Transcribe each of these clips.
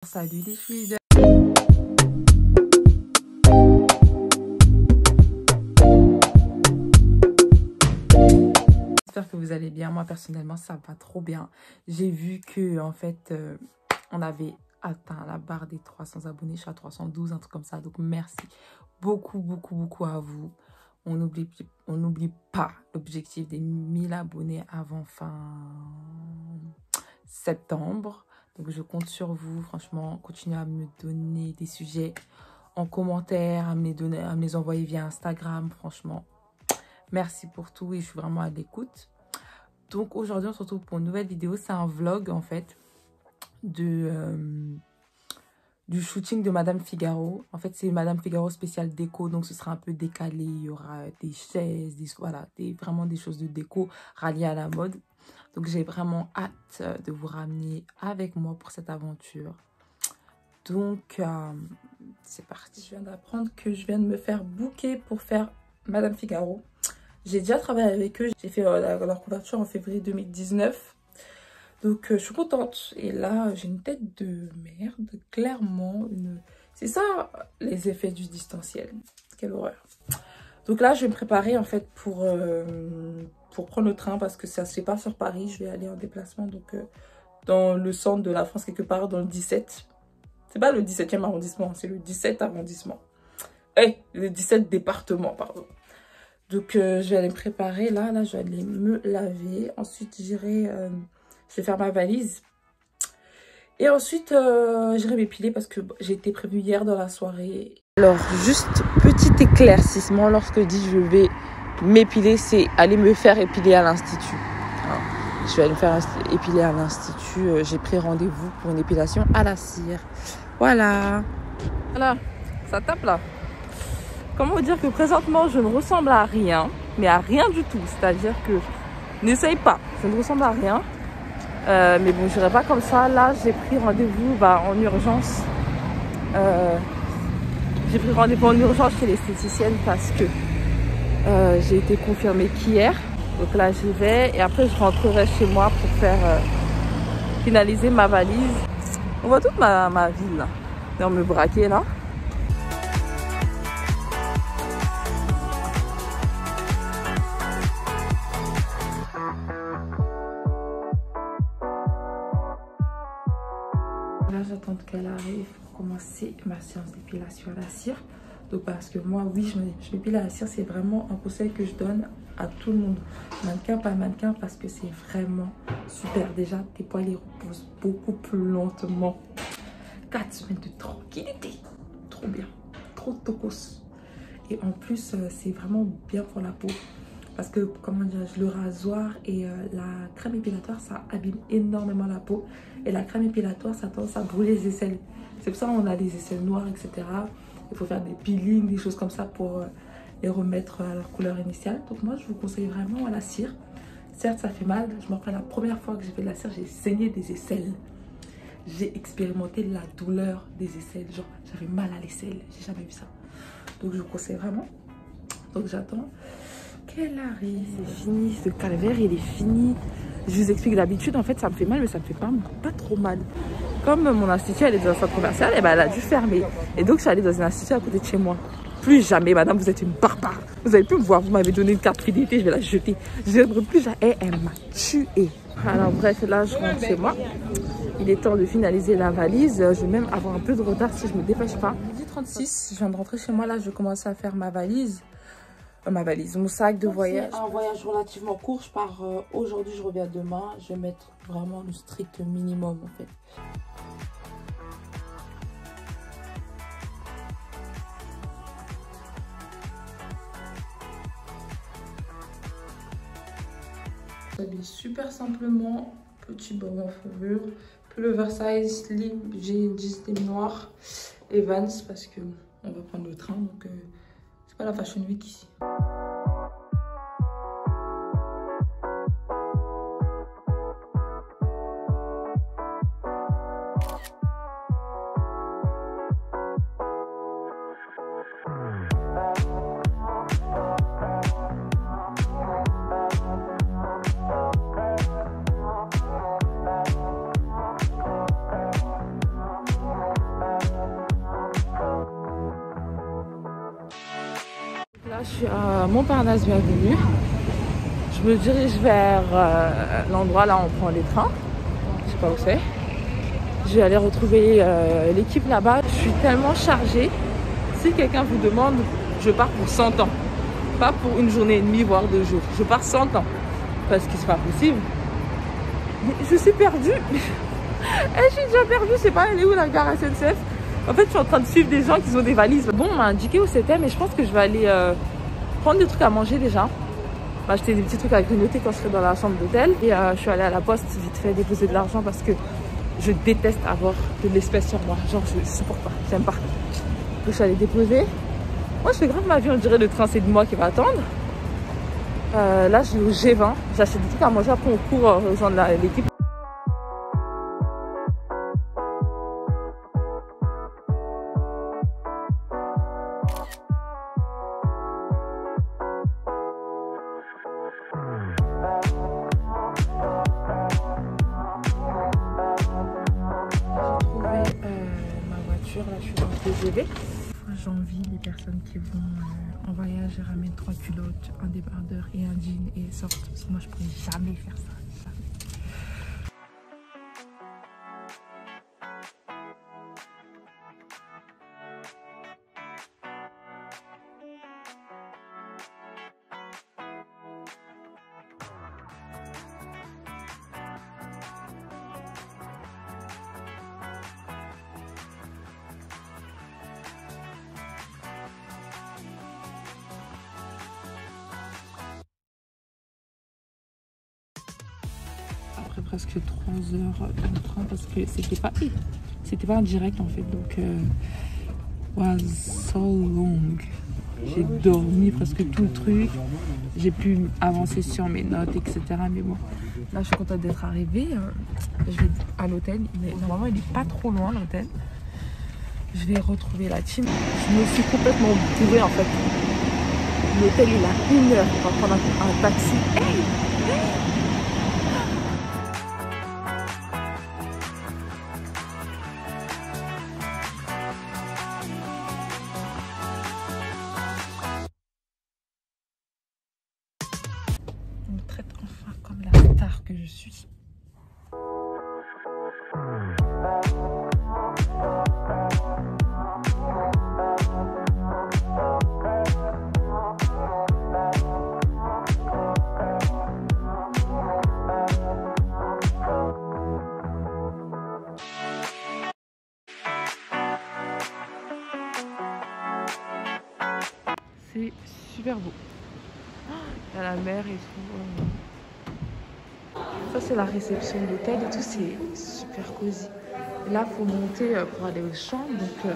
Salut les filles. J'espère que vous allez bien. Moi personnellement ça va trop bien. J'ai vu que en fait on avait atteint la barre des 300 abonnés. Je suis à 312, un truc comme ça. Donc merci beaucoup à vous. On n'oublie pas l'objectif des 1000 abonnés avant fin septembre. Donc je compte sur vous. Franchement, continuez à me donner des sujets en commentaire, à me les envoyer via Instagram. Franchement, merci pour tout et je suis vraiment à l'écoute. Donc aujourd'hui, on se retrouve pour une nouvelle vidéo. C'est un vlog en fait du shooting de Madame Figaro. En fait, c'est Madame Figaro spécial déco, donc ce sera un peu décalé. Il y aura des chaises, voilà, vraiment des choses de déco ralliées à la mode. Donc j'ai vraiment hâte de vous ramener avec moi pour cette aventure. Donc c'est parti. Je viens d'apprendre que je viens de me faire booker pour faire Madame Figaro. J'ai déjà travaillé avec eux. J'ai fait leur couverture en février 2019. Donc je suis contente. Et là j'ai une tête de merde. Clairement. C'est ça les effets du distanciel. Quelle horreur. Donc là je vais me préparer en fait pour prendre le train. Parce que ça se fait pas sur Paris. Je vais aller en déplacement. Donc dans le centre de la France quelque part dans le 17. C'est pas le 17e arrondissement. C'est le 17 arrondissement. Le 17 département pardon. Donc je vais aller me préparer là je vais aller me laver. Ensuite je vais faire ma valise. Et ensuite j'irai m'épiler parce que j'ai été prévenue hier dans la soirée. Alors juste petit éclaircissement, lorsque je dis je vais m'épiler, c'est aller me faire épiler à l'institut. Je vais aller me faire épiler à l'institut. J'ai pris rendez-vous pour une épilation à la cire. Voilà. Voilà, ça tape là. Comment vous dire que présentement, je ne ressemble à rien, mais à rien du tout. C'est-à-dire que, n'essaye pas, je ne ressemble à rien. Mais bon, je n'irai pas comme ça. Là, j'ai pris rendez-vous en urgence. J'ai pris rendez-vous en urgence chez l'esthéticienne parce que j'ai été confirmée qu'hier. Donc là, j'y vais. Et après, je rentrerai chez moi pour faire finaliser ma valise. On voit toute ma ville, là. On me braquer, là. Là, j'attends qu'elle arrive pour commencer ma séance d'épilation à la cire. Donc, parce que moi, oui, je m'épile à la cire. C'est vraiment un conseil que je donne à tout le monde. Mannequin, pas mannequin, parce que c'est vraiment super. Déjà, tes poils, ils reposent beaucoup plus lentement. 4 semaines de tranquillité. Trop bien. Trop tocos. Et en plus, c'est vraiment bien pour la peau. Parce que, comment dire, le rasoir et la crème épilatoire, ça abîme énormément la peau. Et la crème épilatoire, ça a tendance à brûler les aisselles. C'est pour ça qu'on a des aisselles noires, etc. Il faut faire des peelings, des choses comme ça pour les remettre à leur couleur initiale. Donc moi, je vous conseille vraiment à la cire. Certes, ça fait mal. Je me rappelle la première fois que j'ai fait de la cire, j'ai saigné des aisselles. J'ai expérimenté la douleur des aisselles. Genre, j'avais mal à l'aisselle. J'ai jamais vu ça. Donc, je vous conseille vraiment. Donc, j'attends qu'elle arrive. C'est fini, ce calvaire, il est fini. Je vous explique, d'habitude, en fait, ça me fait mal, mais ça me fait pas trop mal. Comme mon institut, elle est dans un centre commercial, et ben, elle a dû fermer. Et donc, je suis allée dans un institut à côté de chez moi. Plus jamais, madame, vous êtes une barbare. Vous avez pu me voir, vous m'avez donné une carte fidélité, je vais la jeter. Je n'aimerais plus jamais. Elle m'a tuée. Alors, bref, là, je rentre chez moi. Il est temps de finaliser la valise. Je vais même avoir un peu de retard si je ne me dépêche pas. 10h36, je viens de rentrer chez moi. Là, je vais commencer à faire ma valise. Mon sac de voyage. C'est un voyage relativement court. Je pars aujourd'hui, je reviens demain. Je vais mettre vraiment le strict minimum en fait. J'habille super simplement. Petit bonnet en fourrure. Pull oversize, slip, j'ai une jean noire. Et Vans parce que on va prendre le train. Donc c'est pas la Fashion Week ici. Je suis à Montparnasse, bienvenue. Je me dirige vers l'endroit là où on prend les trains. Je sais pas où c'est. Je vais aller retrouver l'équipe là-bas. Je suis tellement chargée. Si quelqu'un vous demande, je pars pour 100 ans. Pas pour une journée et demie, voire 2 jours. Je pars 100 ans. Parce que c'est pas possible. Mais je suis perdue. Je suis déjà perdue. Je sais pas, elle est où la gare SNCF? En fait, je suis en train de suivre des gens qui ont des valises. Bon, on m'a indiqué où c'était, mais je pense que je vais aller prendre des trucs à manger déjà. M'acheter des petits trucs à grignoter quand je serai dans la chambre d'hôtel. Et je suis allée à la poste vite fait déposer de l'argent parce que je déteste avoir de l'espèce sur moi. Genre, je supporte pas, j'aime pas. Donc, je suis allée déposer. Moi, je fais grave ma vie, on dirait le train, c'est de moi qui va attendre. Là, je vais au G20. J'achète des trucs à manger. Après, on court rejoindre l'équipe. Là, je suis dans le TGV. J'envie les personnes qui vont en voyage et ramènent 3 culottes, un débardeur et un jean et sortent. Parce que moi, je pourrais jamais faire ça. Jamais. Après presque 3 heures de train parce que c'était pas en direct en fait, donc was so long. J'ai dormi presque tout le truc, j'ai pu avancer sur mes notes, etc. Mais bon, là je suis contente d'être arrivée. Je vais à l'hôtel, mais normalement il est pas trop loin l'hôtel. Je vais retrouver la team. Je me suis complètement bourrée en fait. L'hôtel il a 1 heure, on va prendre un taxi. Hey! On me traite enfin comme la star que je suis. C'est super beau. Il y a la mer et tout. Ça, c'est la réception de l'hôtel et tout. C'est super cosy. Et là, il faut monter pour aller aux chambres. Donc,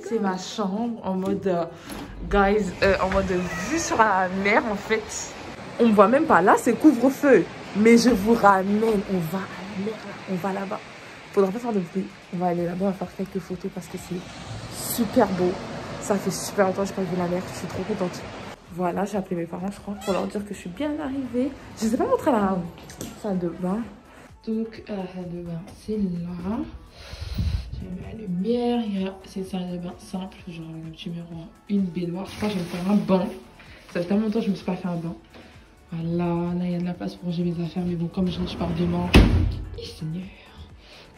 c'est ma chambre en mode, en mode vue sur la mer, en fait. On me voit même pas. Là, c'est couvre-feu. Mais je vous ramène. On va à la mer. On va là-bas. Faudra pas faire de bruit. On va aller là-bas, on va faire quelques photos parce que c'est super beau. Ça fait super longtemps que je n'ai pas vu la mer. Je suis trop contente. Voilà, j'ai appelé mes parents, je crois, pour leur dire que je suis bien arrivée. Je ne les ai pas montré la salle de bain. Donc, la salle de bain, c'est là. J'ai mis la lumière. C'est une salle de bain simple, genre avec un petit miroir, une baignoire. Je crois que je vais me faire un bain. Ça fait tellement longtemps que je ne me suis pas fait un bain. Voilà, là, il y a de la place pour ranger mes affaires. Mais bon, comme je pars demain, Seigneur.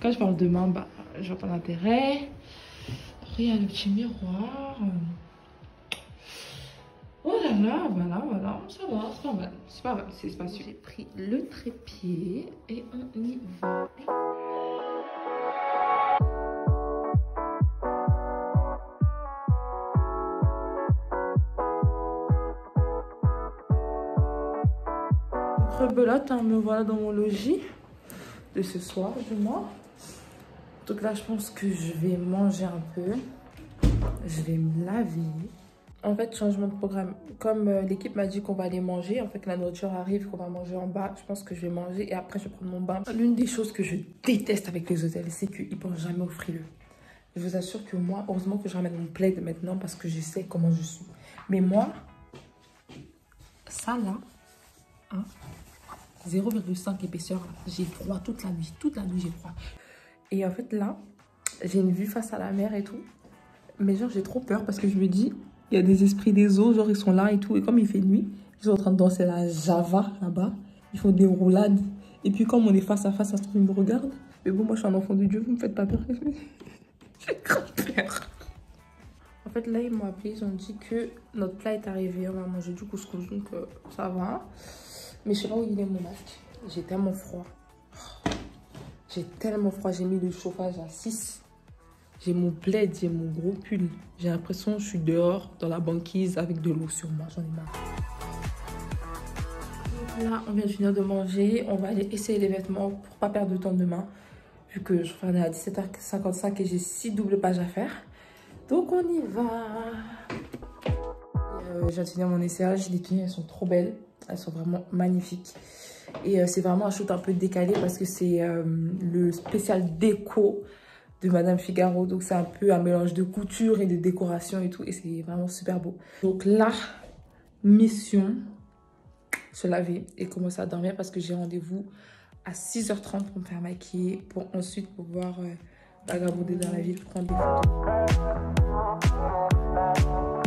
Quand je pars demain, bah, je vois pas d'intérêt. Après, il y a le petit miroir. Oh là là, voilà, ça va, c'est pas mal, c'est spacieux. J'ai pris le trépied et on y va. Rebelote, hein, me voilà dans mon logis de ce soir, du moins. Donc là, je pense que je vais manger un peu. Je vais me laver. En fait, changement de programme. Comme l'équipe m'a dit qu'on va aller manger, en fait, que la nourriture arrive, qu'on va manger en bas, je pense que je vais manger et après, je vais prendre mon bain. L'une des choses que je déteste avec les hôtels, c'est qu'ils ne pensent jamais au frileux. Je vous assure que moi, heureusement que je ramène mon plaid maintenant parce que je sais comment je suis. Mais moi, ça là, hein, 0,5 épaisseur, j'ai froid toute la nuit j'ai froid. Et en fait là, j'ai une vue face à la mer et tout. Mais genre j'ai trop peur parce que je me dis, Il y a des esprits des eaux, genre ils sont là et tout. Et comme il fait nuit, ils sont en train de danser la Java là-bas. Ils font des roulades. Et puis comme on est face à face, ça se trouve, ils me regardent. Mais bon, moi je suis un enfant de Dieu, vous me faites pas peur. J'ai grave peur. En fait, là, ils m'ont appelé, ils ont dit que notre plat est arrivé. On va manger du couscous, donc ça va. Mais je sais pas où il est mon masque. J'ai tellement froid. J'ai tellement froid. J'ai mis le chauffage à 6. J'ai mon plaid, j'ai mon gros pull. J'ai l'impression que je suis dehors, dans la banquise, avec de l'eau sur moi. J'en ai marre. Donc là, on vient de finir de manger. On va aller essayer les vêtements pour pas perdre de temps demain. Vu que je finis à 17h55 et j'ai 6 doubles pages à faire. Donc on y va. Je viens de finir mon essayage. Les tenues, elles sont trop belles. Elles sont vraiment magnifiques. Et c'est vraiment un shoot un peu décalé parce que c'est le spécial déco de Madame Figaro. Donc c'est un peu un mélange de couture et de décoration et tout. Et c'est vraiment super beau. Donc là, mission, se laver et commencer à dormir parce que j'ai rendez-vous à 6h30 pour me faire maquiller. Pour ensuite pouvoir vagabonder dans la ville, prendre des photos.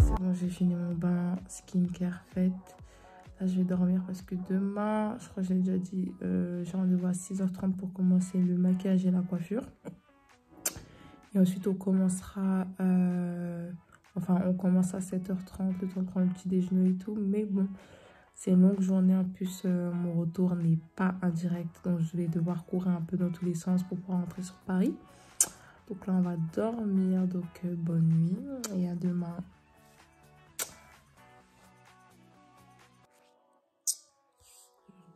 C'est bon, j'ai fini mon bain, skincare faite. Là, je vais dormir parce que demain, je crois que j'ai déjà dit, j'ai rendez-vous à 6h30 pour commencer le maquillage et la coiffure. Et ensuite, on commencera, on commence à 7h30, le temps de prendre le petit déjeuner et tout. Mais bon, c'est une longue journée. En plus, mon retour n'est pas indirect. Donc, je vais devoir courir un peu dans tous les sens pour pouvoir rentrer sur Paris. Donc là, on va dormir. Donc, bonne nuit et à demain.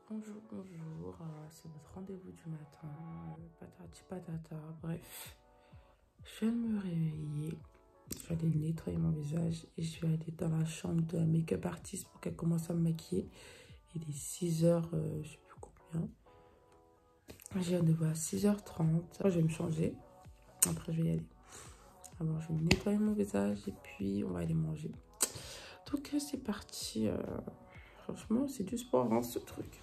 Bonjour, bonjour. C'est votre rendez-vous du matin. Patati patata. Bref, je viens de me réveiller. Je vais aller nettoyer mon visage et je vais aller dans la chambre de la make-up artiste pour qu'elle commence à me maquiller. Il est 6h, je sais plus combien. J'ai rendez-vous à 6h30. Je vais me changer. Après, je vais y aller. Alors, je vais nettoyer mon visage et puis on va aller manger. Donc, c'est parti. Franchement, c'est du sport, hein, ce truc.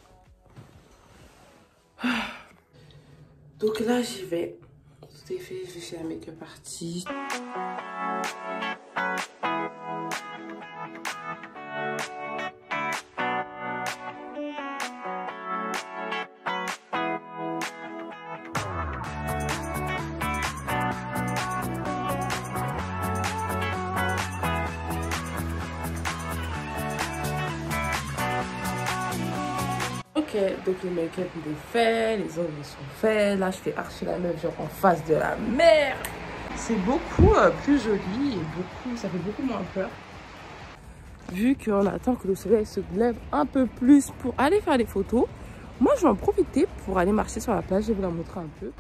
Donc là, j'y vais. Tout est fait, je vais chez la make-up artiste. Ok, donc le make-up il est fait, les ongles sont faits. Là, je fais archi la meuf, genre en face de la mer. C'est beaucoup plus joli et ça fait beaucoup moins peur. Vu qu'on attend que le soleil se lève un peu plus pour aller faire des photos, moi je vais en profiter pour aller marcher sur la plage. Je vais vous la montrer un peu.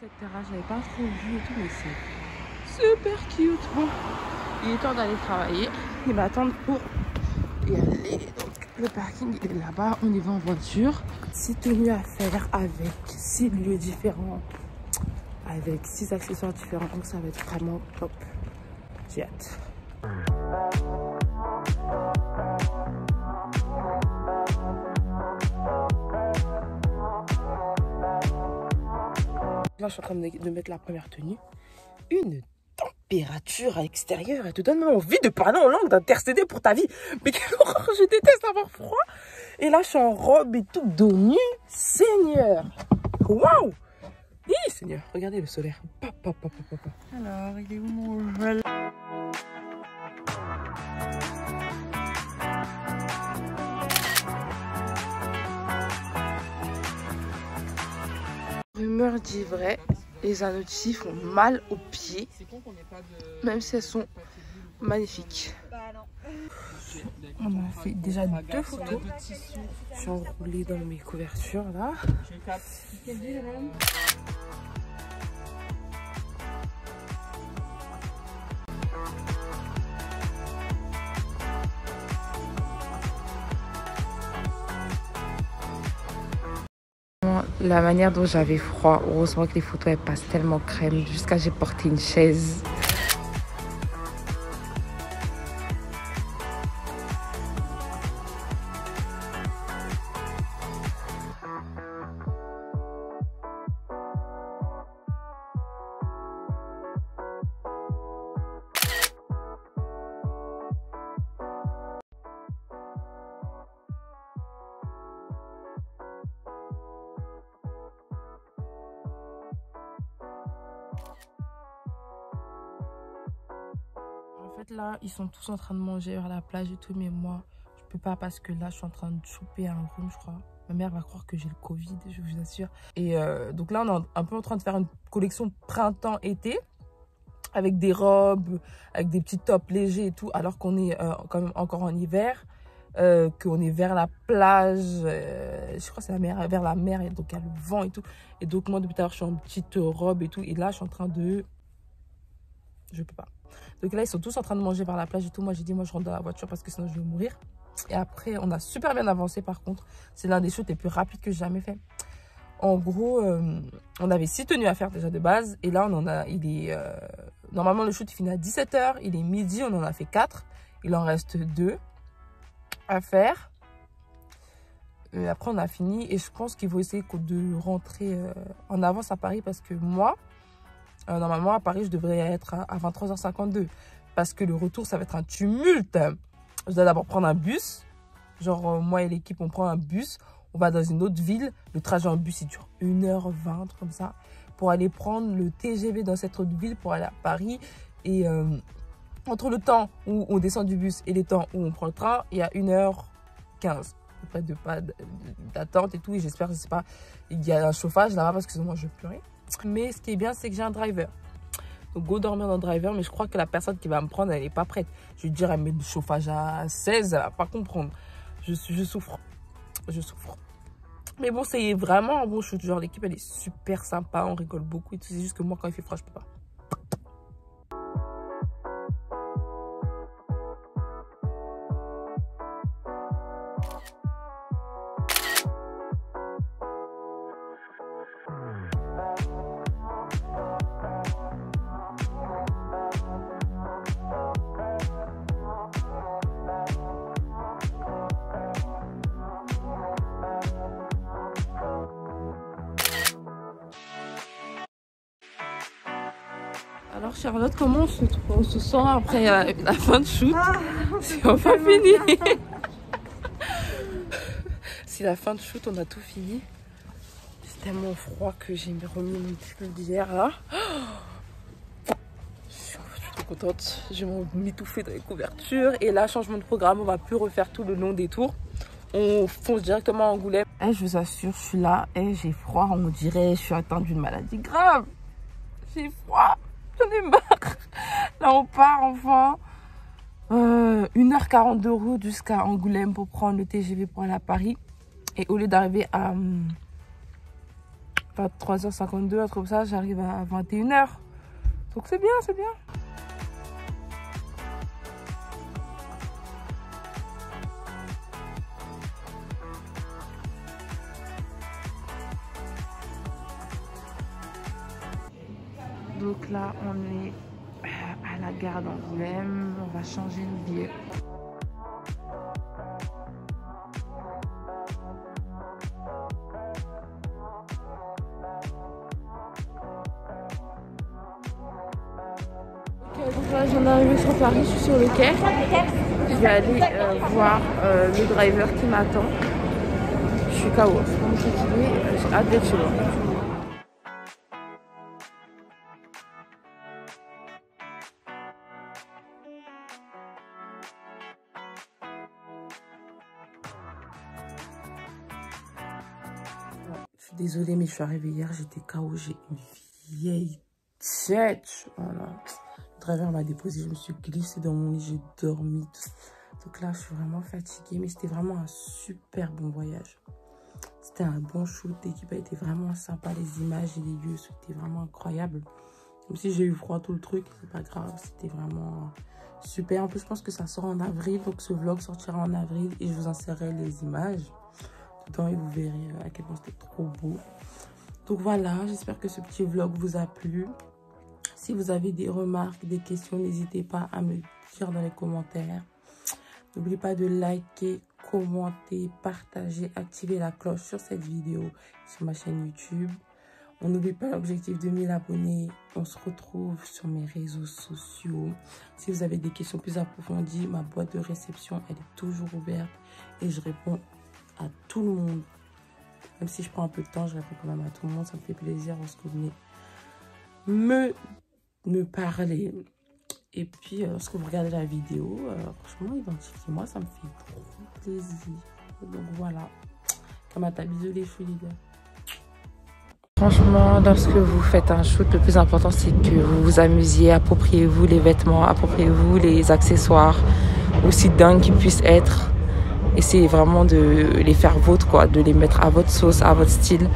Cette terrasse, j'avais pas trop vu et tout, mais c'est super cute. Bon, il est temps d'aller travailler. Il va attendre pour y aller. Donc, le parking il est là-bas. On y va en voiture. 6 tenues à faire avec 6 lieux différents, avec 6 accessoires différents. Donc, ça va être vraiment top. J'ai hâte. Là, je suis en train de mettre la première tenue. Une température à l'extérieur. Elle te donne envie de parler en langue, d'intercéder pour ta vie. Mais quelle horreur, je déteste avoir froid. Et là, je suis en robe et tout dos nu. Seigneur. Waouh. Oui, Seigneur. Regardez le solaire. Alors, il est où mon gel? Rumeur dit vrai, les anneaux de scie font mal aux pieds, même si elles sont magnifiques. On a fait déjà 2 photos. Je suis enroulée dans mes couvertures là. La manière dont j'avais froid, heureusement que les photos elles passent tellement crème jusqu'à j'ai porté une chaise. En fait là ils sont tous en train de manger à la plage et tout, mais moi je peux pas parce que là je suis en train de choper un rhume je crois. Ma mère va croire que j'ai le Covid, je vous assure. Et donc là on est un peu en train de faire une collection printemps-été avec des robes, avec des petits tops légers et tout, alors qu'on est quand même encore en hiver, qu'on est vers la plage, je crois que c'est la mer, vers la mer, et donc il y a le vent et tout. Et donc moi depuis tout à l'heure je suis en petite robe et tout, et là je suis en train de... Je peux pas. Donc là, ils sont tous en train de manger par la plage et tout. Moi, j'ai dit, moi, je rentre dans la voiture parce que sinon, je vais mourir. Et après, on a super bien avancé, par contre. C'est l'un des shoots les plus rapides que j'ai jamais fait. En gros, on avait 6 tenues à faire déjà de base. Et là, on en a... Normalement, le shoot, il finit à 17 h. Il est midi, on en a fait 4. Il en reste 2 à faire. Et après, on a fini. Et je pense qu'il faut essayer de rentrer en avance à Paris parce que moi... normalement, à Paris, je devrais être à 23h52. Parce que le retour, ça va être un tumulte. Je dois d'abord prendre un bus. Genre, moi et l'équipe, on prend un bus. On va dans une autre ville. Le trajet en bus, il dure 1h20, comme ça. Pour aller prendre le TGV dans cette autre ville pour aller à Paris. Et entre le temps où on descend du bus et le temps où on prend le train, il y a 1h15. À peu près d'attente et tout. Et j'espère, je sais pas, il y a un chauffage là-bas parce que sinon, moi, je pleurais. Mais ce qui est bien, c'est que j'ai un driver. Donc, go dormir dans le driver. Mais je crois que la personne qui va me prendre, elle n'est pas prête. Je vais dire, elle met le chauffage à 16. Elle va pas comprendre. Je souffre. Je souffre. Mais bon, c'est vraiment un bon shoot. Genre, l'équipe, elle est super sympa. On rigole beaucoup. C'est juste que moi, quand il fait froid, je peux pas. Alors Charlotte, comment on se sent après la fin de shoot? C'est enfin fini. C'est la fin de shoot, on a tout fini. C'est tellement froid que j'ai remis mon pull d'hier là. Je suis trop contente. Je vais m'étouffer dans les couvertures. Et là, changement de programme, on va plus refaire tout le long des tours. On fonce directement à Angoulême. Et je vous assure, je suis là et j'ai froid. On dirait je suis atteinte d'une maladie grave. J'ai froid. J'en ai marre. Là, on part enfin. 1h40 de route jusqu'à Angoulême pour prendre le TGV pour aller à Paris. Et au lieu d'arriver à 23h52, un truc comme ça, j'arrive à 21h. Donc c'est bien, c'est bien. Donc là, on est à la gare d'Angoulême. On va changer de billet. Donc là, j'en ai arrivé sur Paris, je suis sur le quai. Je vais aller voir le driver qui m'attend. Je suis KO, je suis vraiment fatiguée, j'ai hâte d'être chez moi. Je suis désolée, mais je suis arrivée hier, j'étais KO, j'ai une vieille tête. Voilà. Le driver m'a déposé, je me suis glissée dans mon lit, j'ai dormi. Donc là, je suis vraiment fatiguée, mais c'était vraiment un super bon voyage. C'était un bon shoot, l'équipe a été vraiment sympa, les images et les lieux, c'était vraiment incroyable. Même si j'ai eu froid tout le truc, c'est pas grave, c'était vraiment super. En plus, je pense que ça sort en avril, donc ce vlog sortira en avril et je vous insérerai les images dedans et vous verrez à quel point c'était trop beau. Donc voilà, j'espère que ce petit vlog vous a plu. Si vous avez des remarques, des questions, n'hésitez pas à me dire dans les commentaires. N'oubliez pas de liker, commenter, partager, activer la cloche sur cette vidéo sur ma chaîne YouTube. On n'oublie pas l'objectif de 1000 abonnés. On se retrouve sur mes réseaux sociaux. Si vous avez des questions plus approfondies, ma boîte de réception, elle est toujours ouverte. Et je réponds à tout le monde. Même si je prends un peu de temps, je réponds quand même à tout le monde. Ça me fait plaisir lorsque vous venez me parler. Et puis, lorsque vous regardez la vidéo, franchement, identifiez-moi, ça me fait trop plaisir. Donc voilà. Kamata, bisous les filles. Franchement, lorsque vous faites un shoot, le plus important, c'est que vous vous amusiez. Appropriez-vous les vêtements, appropriez-vous les accessoires, aussi dingues qu'ils puissent être. Essayez vraiment de les faire vôtres, quoi, de les mettre à votre sauce, à votre style.